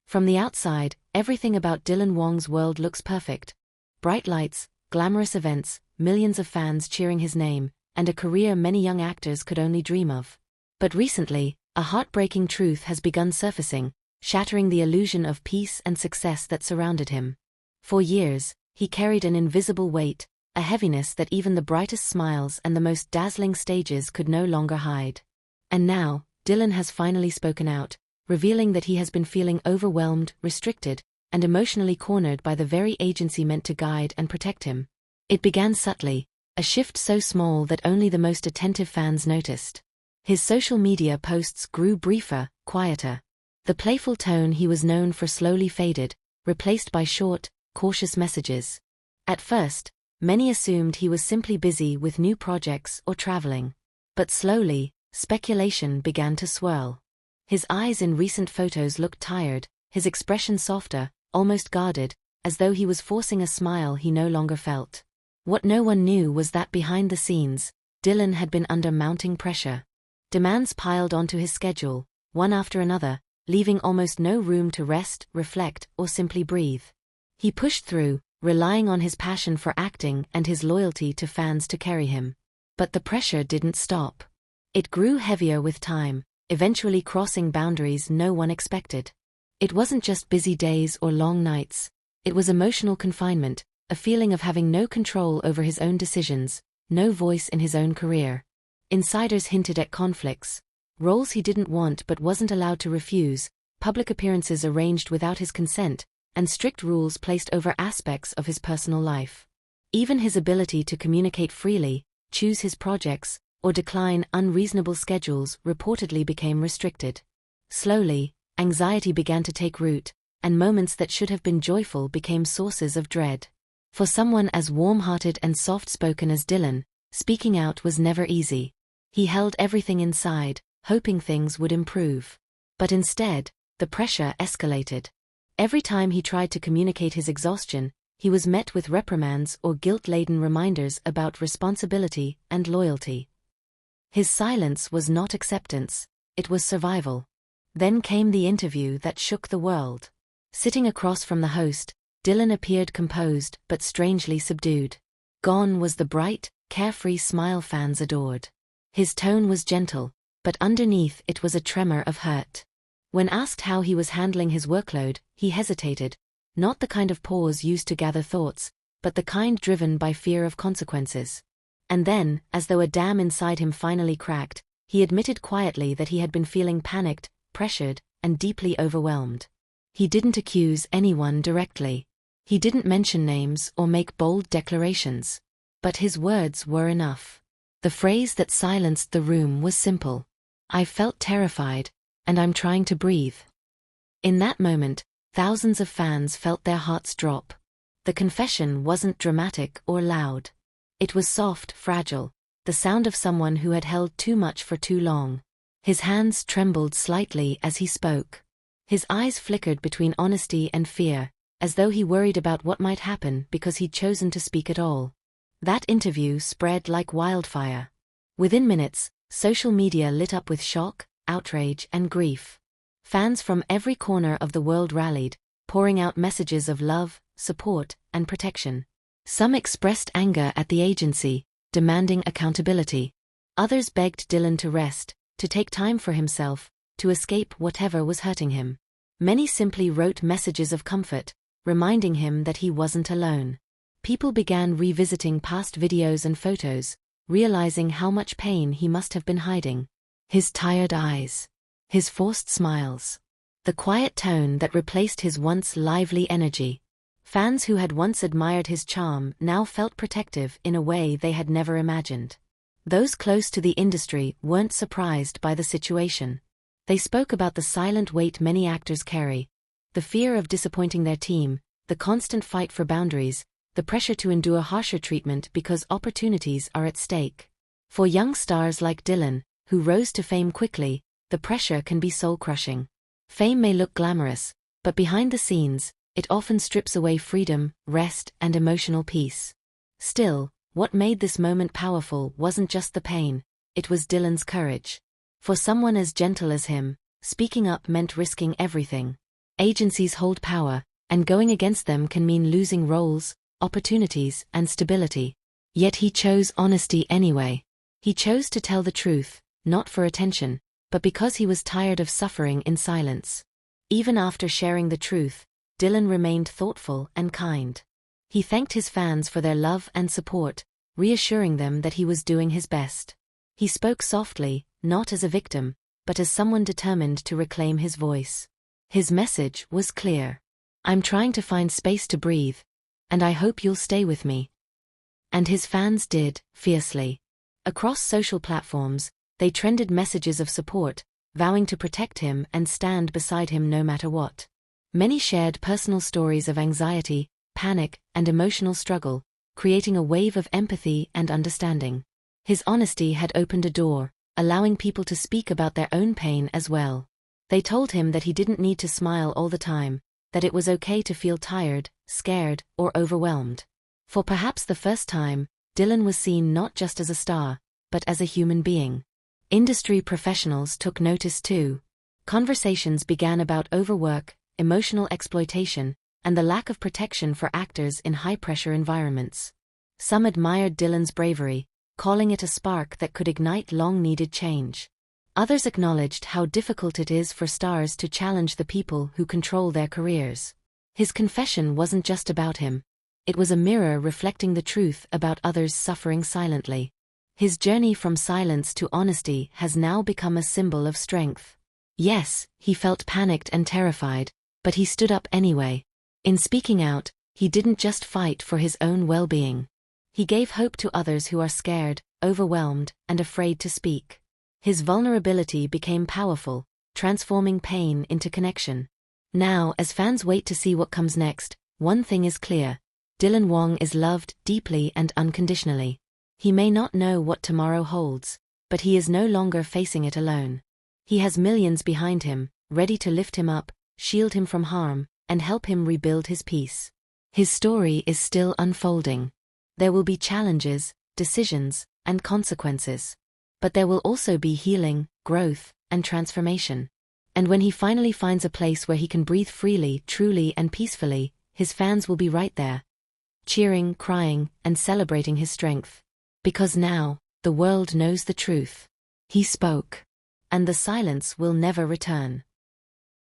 From the outside, everything about Dylan Wang's world looks perfect. Bright lights, glamorous events, millions of fans cheering his name, and a career many young actors could only dream of. But recently, a heartbreaking truth has begun surfacing, shattering the illusion of peace and success that surrounded him. For years, he carried an invisible weight, a heaviness that even the brightest smiles and the most dazzling stages could no longer hide. And now, Dylan has finally spoken out, revealing that he has been feeling overwhelmed, restricted, and emotionally cornered by the very agency meant to guide and protect him. It began subtly, a shift so small that only the most attentive fans noticed. His social media posts grew briefer, quieter. The playful tone he was known for slowly faded, replaced by short, cautious messages. At first, many assumed he was simply busy with new projects or traveling. But slowly, speculation began to swirl. His eyes in recent photos looked tired, his expression softer, almost guarded, as though he was forcing a smile he no longer felt. What no one knew was that behind the scenes, Dylan had been under mounting pressure. Demands piled onto his schedule, one after another, leaving almost no room to rest, reflect, or simply breathe. He pushed through, relying on his passion for acting and his loyalty to fans to carry him. But the pressure didn't stop. It grew heavier with time, eventually crossing boundaries no one expected. It wasn't just busy days or long nights. It was emotional confinement, a feeling of having no control over his own decisions, no voice in his own career. Insiders hinted at conflicts, roles he didn't want but wasn't allowed to refuse, public appearances arranged without his consent, and strict rules placed over aspects of his personal life. Even his ability to communicate freely, choose his projects, or decline unreasonable schedules reportedly became restricted. Slowly, anxiety began to take root, and moments that should have been joyful became sources of dread. For someone as warm-hearted and soft-spoken as Dylan, speaking out was never easy. He held everything inside, hoping things would improve. But instead, the pressure escalated. Every time he tried to communicate his exhaustion, he was met with reprimands or guilt-laden reminders about responsibility and loyalty. His silence was not acceptance, it was survival. Then came the interview that shook the world. Sitting across from the host, Dylan appeared composed but strangely subdued. Gone was the bright, carefree smile fans adored. His tone was gentle, but underneath it was a tremor of hurt. When asked how he was handling his workload, he hesitated, not the kind of pause used to gather thoughts, but the kind driven by fear of consequences. And then, as though a dam inside him finally cracked, he admitted quietly that he had been feeling panicked, pressured, and deeply overwhelmed. He didn't accuse anyone directly. He didn't mention names or make bold declarations. But his words were enough. The phrase that silenced the room was simple. "I felt terrified, and I'm trying to breathe." In that moment, thousands of fans felt their hearts drop. The confession wasn't dramatic or loud. It was soft, fragile, the sound of someone who had held too much for too long. His hands trembled slightly as he spoke. His eyes flickered between honesty and fear, as though he worried about what might happen because he'd chosen to speak at all. That interview spread like wildfire. Within minutes, social media lit up with shock, outrage, and grief. Fans from every corner of the world rallied, pouring out messages of love, support, and protection. Some expressed anger at the agency, demanding accountability. Others begged Dylan to rest, to take time for himself, to escape whatever was hurting him. Many simply wrote messages of comfort, reminding him that he wasn't alone. People began revisiting past videos and photos, realizing how much pain he must have been hiding. His tired eyes. His forced smiles. The quiet tone that replaced his once lively energy. Fans who had once admired his charm now felt protective in a way they had never imagined. Those close to the industry weren't surprised by the situation. They spoke about the silent weight many actors carry, the fear of disappointing their team, the constant fight for boundaries, the pressure to endure harsher treatment because opportunities are at stake. For young stars like Dylan, who rose to fame quickly, the pressure can be soul-crushing. Fame may look glamorous, but behind the scenes, it often strips away freedom, rest, and emotional peace. Still, what made this moment powerful wasn't just the pain, it was Dylan's courage. For someone as gentle as him, speaking up meant risking everything. Agencies hold power, and going against them can mean losing roles, opportunities, and stability. Yet he chose honesty anyway. He chose to tell the truth, not for attention, but because he was tired of suffering in silence. Even after sharing the truth, Dylan remained thoughtful and kind. He thanked his fans for their love and support, reassuring them that he was doing his best. He spoke softly, not as a victim, but as someone determined to reclaim his voice. His message was clear. I'm trying to find space to breathe, and I hope you'll stay with me. And his fans did, fiercely. Across social platforms, they trended messages of support, vowing to protect him and stand beside him no matter what. Many shared personal stories of anxiety, panic, and emotional struggle, creating a wave of empathy and understanding. His honesty had opened a door, allowing people to speak about their own pain as well. They told him that he didn't need to smile all the time, that it was okay to feel tired, scared, or overwhelmed. For perhaps the first time, Dylan was seen not just as a star, but as a human being. Industry professionals took notice too. Conversations began about overwork, emotional exploitation, and the lack of protection for actors in high-pressure environments. Some admired Dylan's bravery, calling it a spark that could ignite long-needed change. Others acknowledged how difficult it is for stars to challenge the people who control their careers. His confession wasn't just about him. It was a mirror reflecting the truth about others suffering silently. His journey from silence to honesty has now become a symbol of strength. Yes, he felt panicked and terrified, but he stood up anyway. In speaking out, he didn't just fight for his own well-being. He gave hope to others who are scared, overwhelmed, and afraid to speak. His vulnerability became powerful, transforming pain into connection. Now, as fans wait to see what comes next, one thing is clear. Dylan Wang is loved deeply and unconditionally. He may not know what tomorrow holds, but he is no longer facing it alone. He has millions behind him, ready to lift him up, shield him from harm, and help him rebuild his peace. His story is still unfolding. There will be challenges, decisions, and consequences. But there will also be healing, growth, and transformation. And when he finally finds a place where he can breathe freely, truly, and peacefully, his fans will be right there, cheering, crying, and celebrating his strength. Because now, the world knows the truth. He spoke. And the silence will never return.